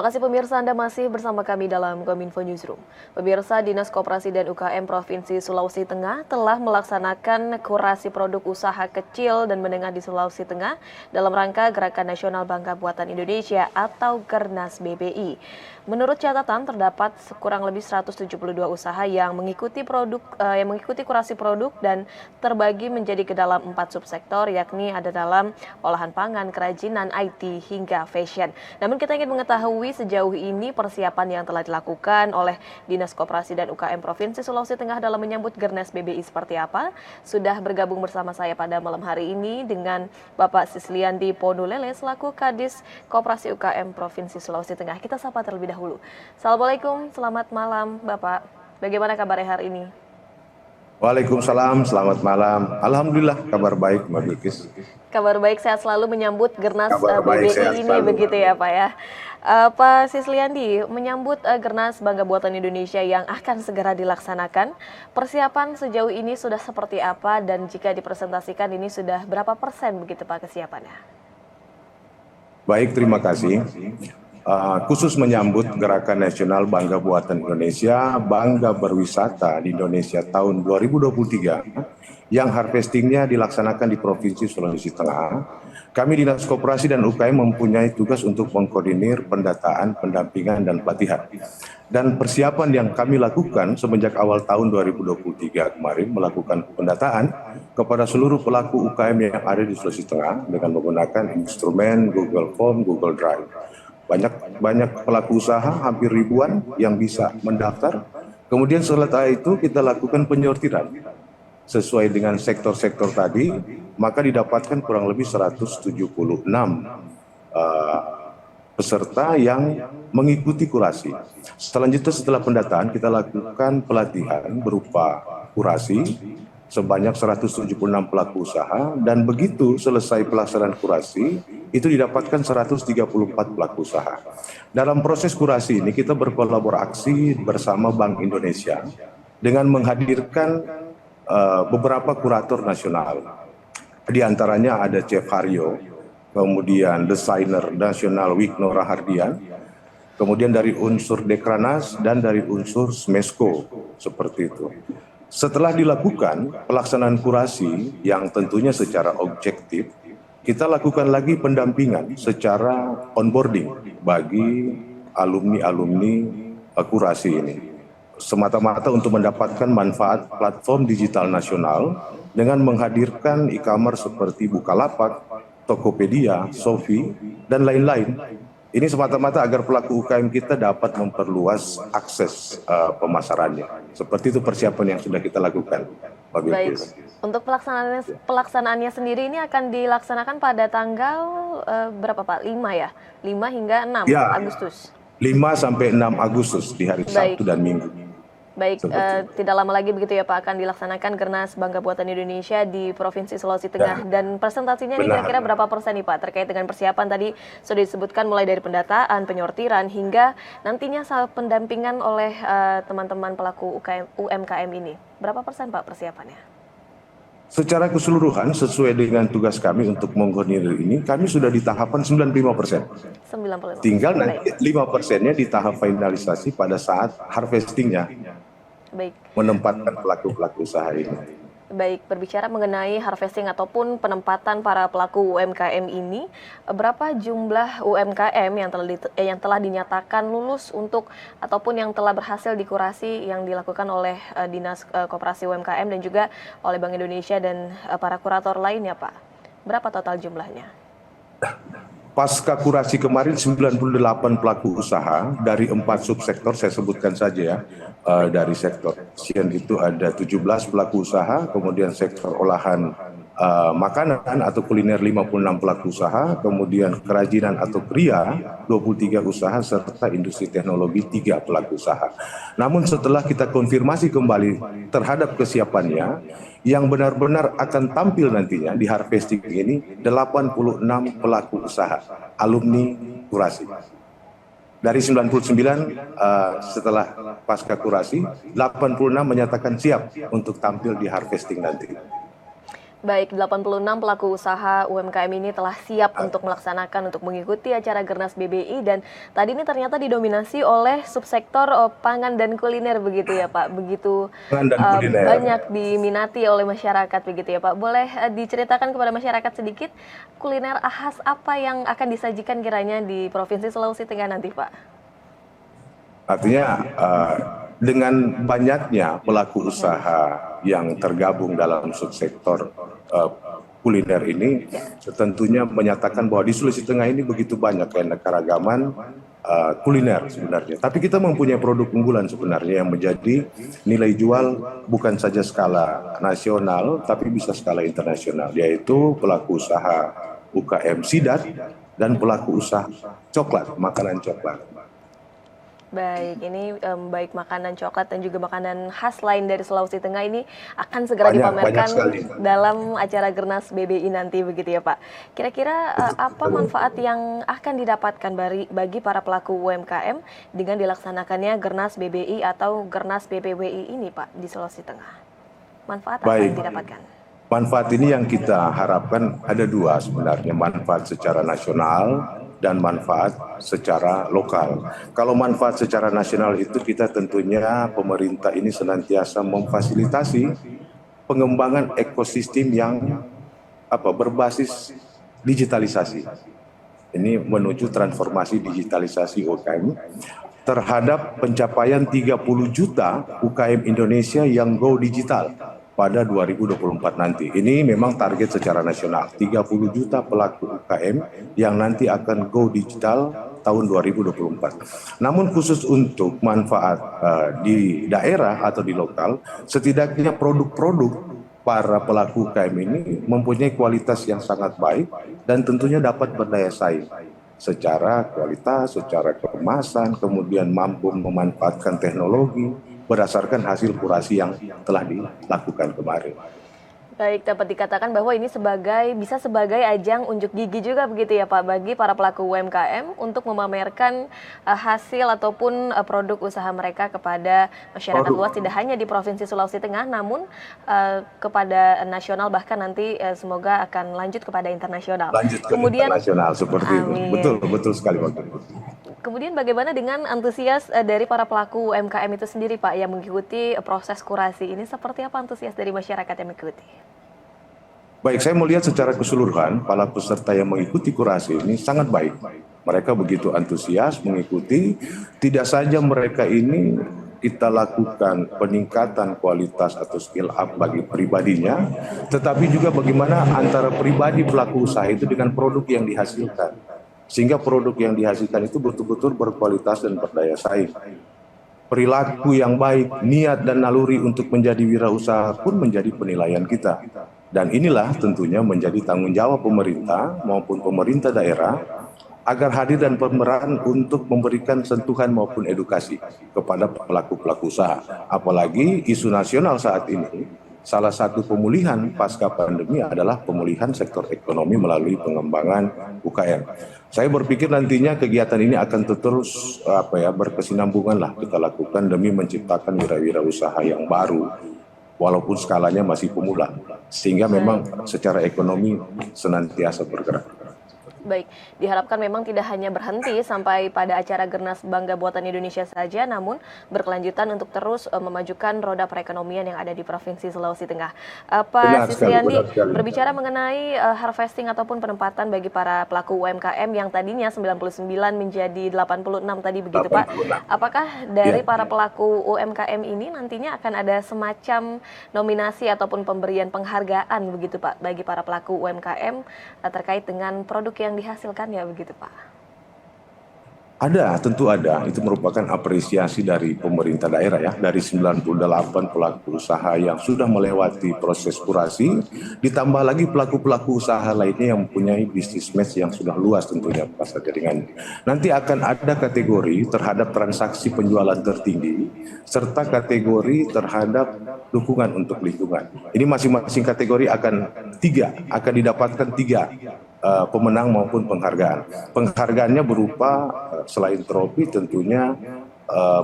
kasih pemirsa, Anda masih bersama kami dalam Kominfo Newsroom. Pemirsa, Dinas Koperasi dan UKM Provinsi Sulawesi Tengah telah melaksanakan kurasi produk usaha kecil dan menengah di Sulawesi Tengah dalam rangka Gerakan Nasional Bangga Buatan Indonesia atau Gernas BBI. Menurut catatan, terdapat kurang lebih 172 usaha yang mengikuti kurasi produk dan terbagi menjadi ke dalam 4 subsektor, yakni ada dalam olahan pangan, kerajinan, IT, hingga fashion. Namun kita ingin mengetahui sejauh ini persiapan yang telah dilakukan oleh Dinas Koperasi dan UKM Provinsi Sulawesi Tengah dalam menyambut Gernas BBI seperti apa. Sudah bergabung bersama saya pada malam hari ini dengan Bapak Sisliandi Ponulele selaku Kadis Koperasi UKM Provinsi Sulawesi Tengah. Kita sapa terlebih dahulu. Assalamualaikum, selamat malam Bapak. Bagaimana kabarnya hari ini? Waalaikumsalam, selamat malam. Alhamdulillah kabar baik Mbak Bilkis. Kabar baik, sehat selalu menyambut Gernas baik, BBI ini selalu. Begitu ya Pak ya. Pak Sisliandi, menyambut Gernas Bangga Buatan Indonesia yang akan segera dilaksanakan, persiapan sejauh ini sudah seperti apa dan jika dipresentasikan ini sudah berapa persen begitu Pak kesiapannya? Baik, terima kasih. Khusus menyambut Gerakan Nasional Bangga Buatan Indonesia, Bangga Berwisata di Indonesia tahun 2023 yang harvestingnya dilaksanakan di Provinsi Sulawesi Tengah. Kami Dinas Koperasi dan UKM mempunyai tugas untuk mengkoordinir pendataan, pendampingan, dan pelatihan. Dan persiapan yang kami lakukan semenjak awal tahun 2023 kemarin melakukan pendataan kepada seluruh pelaku UKM yang ada di Sulawesi Tengah dengan menggunakan instrumen Google Form, Google Drive. Banyak pelaku usaha, hampir ribuan yang bisa mendaftar. Kemudian setelah itu kita lakukan penyortiran sesuai dengan sektor-sektor tadi, maka didapatkan kurang lebih 176 peserta yang mengikuti kurasi. Selanjutnya setelah pendataan kita lakukan pelatihan berupa kurasi sebanyak 176 pelaku usaha, dan begitu selesai pelaksanaan kurasi itu didapatkan 134 pelaku usaha. Dalam proses kurasi ini kita berkolaborasi bersama Bank Indonesia dengan menghadirkan beberapa kurator nasional. Di antaranya ada Chef Haryo, kemudian desainer nasional Wigno Rahardian, kemudian dari unsur Dekranas dan dari unsur Smesco, seperti itu. Setelah dilakukan pelaksanaan kurasi yang tentunya secara objektif, kita lakukan lagi pendampingan secara onboarding bagi alumni-alumni kurasi ini. Semata-mata untuk mendapatkan manfaat platform digital nasional dengan menghadirkan e-commerce seperti Bukalapak, Tokopedia, Shopee, dan lain-lain. Ini semata-mata agar pelaku UKM kita dapat memperluas akses pemasarannya. Seperti itu persiapan yang sudah kita lakukan. Baik, untuk pelaksanaannya sendiri ini akan dilaksanakan pada tanggal berapa Pak? 5 ya? 5 hingga 6 ya, Agustus? 5 sampai 6 Agustus di hari Sabtu dan Minggu. Baik, tidak lama lagi begitu ya Pak akan dilaksanakan Gernas Bangga Buatan Indonesia di Provinsi Sulawesi Tengah. Dan presentasinya ini kira-kira berapa persen nih Pak terkait dengan persiapan tadi sudah disebutkan mulai dari pendataan, penyortiran hingga nantinya saat pendampingan oleh teman-teman pelaku UMKM ini. Berapa persen Pak persiapannya? Secara keseluruhan sesuai dengan tugas kami untuk mengkoordinir ini, kami sudah di tahapan 95%. 95%. Tinggal nanti 5%-nya di tahap finalisasi pada saat harvestingnya. Baik. Menempatkan pelaku-pelaku usaha ini. Baik, berbicara mengenai harvesting ataupun penempatan para pelaku UMKM ini, berapa jumlah UMKM yang telah dinyatakan lulus untuk ataupun yang telah berhasil dikurasi yang dilakukan oleh Dinas Koperasi UMKM dan juga oleh Bank Indonesia dan para kurator lainnya, Pak? Berapa total jumlahnya? Pasca kurasi kemarin 98 pelaku usaha dari 4 subsektor, saya sebutkan saja ya. Dari sektor fashion itu ada 17 pelaku usaha, kemudian sektor olahan makanan atau kuliner 56 pelaku usaha, kemudian kerajinan atau kria 23 usaha, serta industri teknologi 3 pelaku usaha. Namun setelah kita konfirmasi kembali terhadap kesiapannya, yang benar-benar akan tampil nantinya di harvesting ini 86 pelaku usaha, alumni kurasi. Dari 99 setelah pasca kurasi, 86 menyatakan siap untuk tampil di harvesting nanti. Baik, 86 pelaku usaha UMKM ini telah siap untuk mengikuti acara Gernas BBI dan tadi ini ternyata didominasi oleh subsektor pangan dan kuliner begitu ya Pak. Begitu Pangan dan kuliner. banyak diminati oleh masyarakat begitu ya Pak. Boleh diceritakan kepada masyarakat sedikit kuliner khas apa yang akan disajikan kiranya di Provinsi Sulawesi Tengah nanti Pak? Artinya dengan banyaknya pelaku usaha yang tergabung dalam subsektor kuliner ini, tentunya menyatakan bahwa di Sulawesi Tengah ini begitu banyak keanekaragaman kuliner sebenarnya. Tapi kita mempunyai produk unggulan sebenarnya yang menjadi nilai jual bukan saja skala nasional, tapi bisa skala internasional, yaitu pelaku usaha UKM Sidat dan pelaku usaha coklat, makanan coklat. Baik, ini baik makanan coklat dan juga makanan khas lain dari Sulawesi Tengah ini akan segera dipamerkan dalam acara Gernas BBI nanti begitu ya Pak. Kira-kira apa manfaat yang akan didapatkan bagi para pelaku UMKM dengan dilaksanakannya Gernas BBI atau Gernas BPWI ini Pak di Sulawesi Tengah? Manfaat apa yang didapatkan? Manfaat ini yang kita harapkan ada dua sebenarnya, manfaat secara nasional dan manfaat secara lokal. Kalau manfaat secara nasional itu kita tentunya pemerintah ini senantiasa memfasilitasi pengembangan ekosistem yang berbasis digitalisasi. Ini menuju transformasi digitalisasi UKM terhadap pencapaian 30 juta UKM Indonesia yang go digital pada 2024 nanti. Ini memang target secara nasional, 30 juta pelaku UKM yang nanti akan go digital tahun 2024. Namun khusus untuk manfaat di daerah atau di lokal, setidaknya produk-produk para pelaku UKM ini mempunyai kualitas yang sangat baik dan tentunya dapat berdaya saing secara kualitas, secara kemasan, kemudian mampu memanfaatkan teknologi berdasarkan hasil kurasi yang telah dilakukan kemarin. Baik, dapat dikatakan bahwa ini bisa sebagai ajang unjuk gigi juga begitu ya Pak bagi para pelaku UMKM untuk memamerkan hasil ataupun produk usaha mereka kepada masyarakat luas tidak hanya di Provinsi Sulawesi Tengah namun kepada nasional bahkan nanti semoga akan lanjut kepada internasional. Lanjut ke internasional seperti itu. Betul sekali Pak. Kemudian bagaimana dengan antusias dari para pelaku UMKM itu sendiri Pak yang mengikuti proses kurasi ini, seperti apa antusias dari masyarakat yang mengikuti? Baik, saya melihat secara keseluruhan para peserta yang mengikuti kurasi ini sangat baik. Mereka begitu antusias mengikuti, tidak saja mereka ini kita lakukan peningkatan kualitas atau skill up bagi pribadinya, tetapi juga bagaimana antara pribadi pelaku usaha itu dengan produk yang dihasilkan. Sehingga produk yang dihasilkan itu betul-betul berkualitas dan berdaya saing. Perilaku yang baik, niat dan naluri untuk menjadi wirausaha pun menjadi penilaian kita. Dan inilah tentunya menjadi tanggung jawab pemerintah maupun pemerintah daerah agar hadir dan berperan untuk memberikan sentuhan maupun edukasi kepada pelaku-pelaku usaha. Apalagi isu nasional saat ini, salah satu pemulihan pasca pandemi adalah pemulihan sektor ekonomi melalui pengembangan UKM. Saya berpikir nantinya kegiatan ini akan terus berkesinambungan lah kita lakukan demi menciptakan wira-usaha yang baru, walaupun skalanya masih pemula, sehingga memang secara ekonomi senantiasa bergerak. Baik, diharapkan memang tidak hanya berhenti sampai pada acara Gernas Bangga Buatan Indonesia saja, namun berkelanjutan untuk terus memajukan roda perekonomian yang ada di Provinsi Sulawesi Tengah. Pak Sisriandi, berbicara mengenai harvesting ataupun penempatan bagi para pelaku UMKM yang tadinya 99 menjadi 86 tadi begitu 86. Pak, apakah dari para pelaku UMKM ini nantinya akan ada semacam nominasi ataupun pemberian penghargaan begitu Pak bagi para pelaku UMKM terkait dengan produk yang dihasilkan ya begitu Pak? Ada, tentu ada. Itu merupakan apresiasi dari pemerintah daerah ya, dari 98 pelaku usaha yang sudah melewati proses kurasi, ditambah lagi pelaku-pelaku usaha lainnya yang mempunyai bisnis match yang sudah luas tentunya pasar jaringan. Nanti akan ada kategori terhadap transaksi penjualan tertinggi, serta kategori terhadap dukungan untuk lingkungan. Ini masing-masing kategori akan didapatkan tiga pemenang maupun penghargaan. Penghargaannya berupa selain trofi tentunya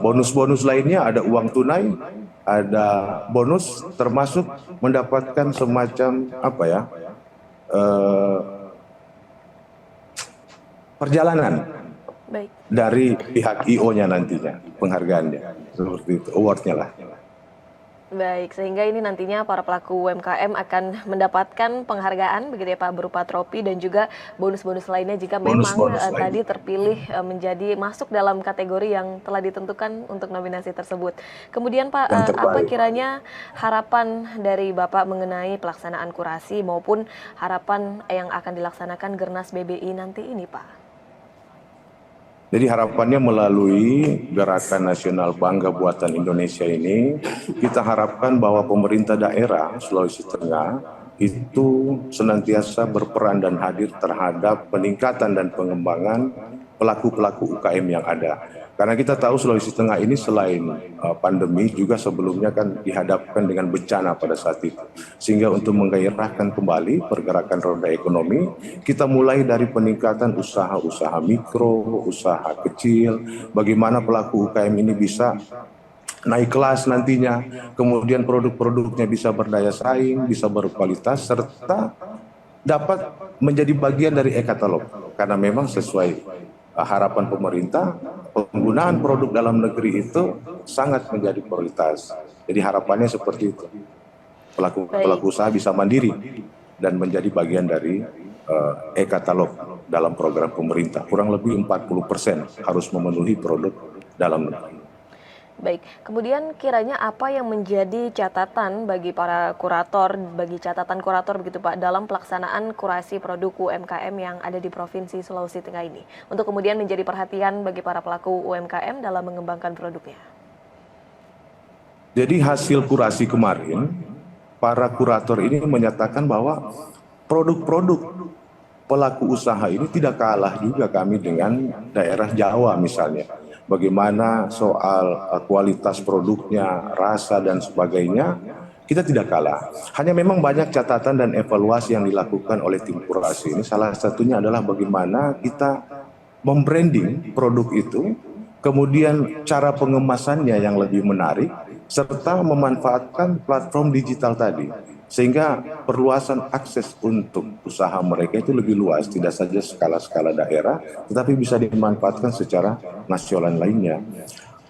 bonus-bonus lainnya, ada uang tunai, ada bonus, termasuk mendapatkan semacam apa ya, eh, perjalanan Baik. dari pihak IO-nya nantinya, penghargaannya, seperti itu, award-nya lah. Baik, sehingga ini nantinya para pelaku UMKM akan mendapatkan penghargaan begitu ya Pak, berupa trofi dan juga bonus-bonus lainnya jika memang Bonus-bonus tadi lainnya. terpilih menjadi masuk dalam kategori yang telah ditentukan untuk nominasi tersebut. Kemudian Pak, Yang apa terbaik. kiranya harapan dari Bapak mengenai pelaksanaan kurasi maupun harapan yang akan dilaksanakan Gernas BBI nanti ini Pak? Jadi harapannya melalui Gerakan Nasional Bangga Buatan Indonesia ini, kita harapkan bahwa pemerintah daerah Sulawesi Tengah itu senantiasa berperan dan hadir terhadap peningkatan dan pengembangan pelaku-pelaku UKM yang ada. Karena kita tahu Sulawesi Tengah ini selain pandemi juga sebelumnya kan dihadapkan dengan bencana pada saat itu. Sehingga untuk menggairahkan kembali pergerakan roda ekonomi, kita mulai dari peningkatan usaha-usaha mikro, usaha kecil, bagaimana pelaku UKM ini bisa naik kelas nantinya, kemudian produk-produknya bisa berdaya saing, bisa berkualitas, serta dapat menjadi bagian dari e-katalog. Karena memang sesuai harapan pemerintah, penggunaan produk dalam negeri itu sangat menjadi prioritas. Jadi harapannya seperti itu. Pelaku usaha bisa mandiri dan menjadi bagian dari e-katalog dalam program pemerintah. Kurang lebih 40% harus memenuhi produk dalam negeri. Baik, kemudian kiranya apa yang menjadi catatan bagi para kurator, bagi catatan kurator begitu Pak, dalam pelaksanaan kurasi produk UMKM yang ada di Provinsi Sulawesi Tengah ini, untuk kemudian menjadi perhatian bagi para pelaku UMKM dalam mengembangkan produknya? Jadi hasil kurasi kemarin, para kurator ini menyatakan bahwa produk-produk pelaku usaha ini tidak kalah juga kami dengan daerah Jawa misalnya. Bagaimana soal kualitas produknya, rasa dan sebagainya, kita tidak kalah. Hanya memang banyak catatan dan evaluasi yang dilakukan oleh tim kurasi ini. Salah satunya adalah bagaimana kita membranding produk itu, kemudian cara pengemasannya yang lebih menarik, serta memanfaatkan platform digital tadi. Sehingga perluasan akses untuk usaha mereka itu lebih luas, tidak saja skala-skala daerah, tetapi bisa dimanfaatkan secara nasional lainnya.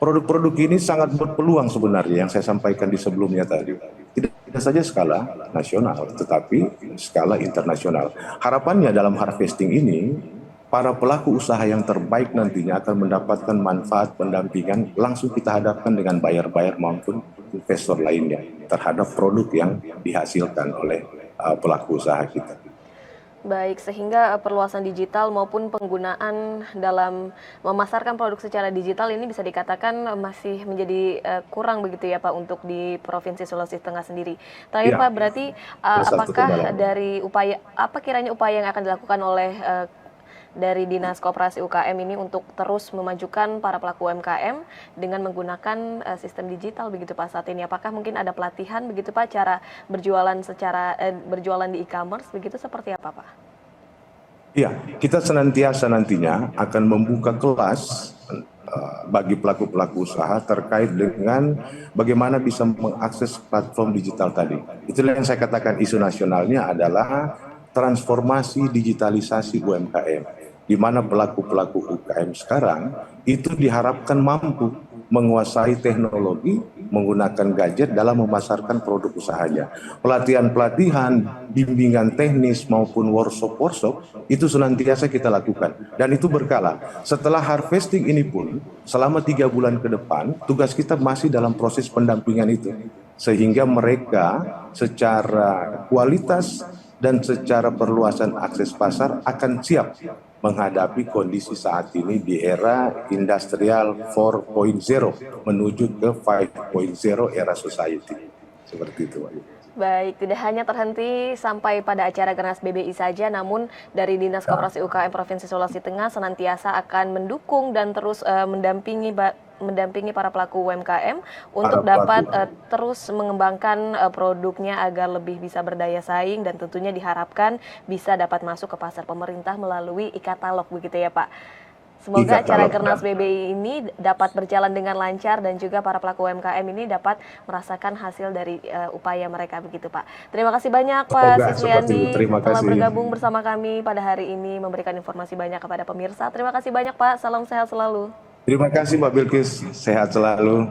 Produk-produk ini sangat berpeluang sebenarnya yang saya sampaikan di sebelumnya tadi. Tidak saja skala nasional, tetapi skala internasional. Harapannya dalam harvesting ini, para pelaku usaha yang terbaik nantinya akan mendapatkan manfaat pendampingan langsung kita hadapkan dengan buyer-buyer maupun investor lainnya terhadap produk yang dihasilkan oleh pelaku usaha kita. Baik, sehingga perluasan digital maupun penggunaan dalam memasarkan produk secara digital ini bisa dikatakan masih menjadi kurang begitu ya Pak untuk di Provinsi Sulawesi Tengah sendiri. Terakhir Ya, Pak, berarti apakah kendala. dari apa kiranya upaya yang akan dilakukan oleh dari Dinas Koperasi UKM ini untuk terus memajukan para pelaku UMKM dengan menggunakan sistem digital begitu Pak saat ini? Apakah mungkin ada pelatihan begitu Pak cara berjualan berjualan di e-commerce begitu, seperti apa Pak? Iya, kita senantiasa nantinya akan membuka kelas bagi pelaku-pelaku usaha terkait dengan bagaimana bisa mengakses platform digital tadi. Itulah yang saya katakan isu nasionalnya adalah transformasi digitalisasi UMKM, di mana pelaku-pelaku UKM sekarang itu diharapkan mampu menguasai teknologi, menggunakan gadget dalam memasarkan produk usahanya. Pelatihan-pelatihan, bimbingan teknis maupun workshop-workshop itu senantiasa kita lakukan. Dan itu berkala. Setelah harvesting ini pun, selama 3 bulan ke depan, tugas kita masih dalam proses pendampingan itu. Sehingga mereka secara kualitas dan secara perluasan akses pasar akan siap menghadapi kondisi saat ini di era industrial 4.0 menuju ke 5.0 era society. Seperti itu, Pak. Baik, tidak hanya terhenti sampai pada acara Gernas BBI saja, namun dari Dinas Koperasi UKM Provinsi Sulawesi Tengah senantiasa akan mendukung dan terus mendampingi para pelaku UMKM untuk dapat terus mengembangkan produknya agar lebih bisa berdaya saing dan tentunya diharapkan bisa dapat masuk ke pasar pemerintah melalui e-katalog begitu ya Pak. Semoga acara calon. Kernas BBI ini dapat berjalan dengan lancar dan juga para pelaku UMKM ini dapat merasakan hasil dari upaya mereka begitu Pak. Terima kasih banyak Pak Semoga seperti itu. Sisliandi Terima telah kasih. bergabung bersama kami pada hari ini memberikan informasi banyak kepada pemirsa. Terima kasih banyak Pak, salam sehat selalu. Terima kasih Mbak Bilkis, sehat selalu.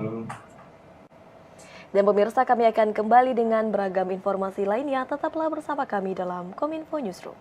Dan pemirsa, kami akan kembali dengan beragam informasi lainnya. Tetaplah bersama kami dalam Kominfo Newsroom.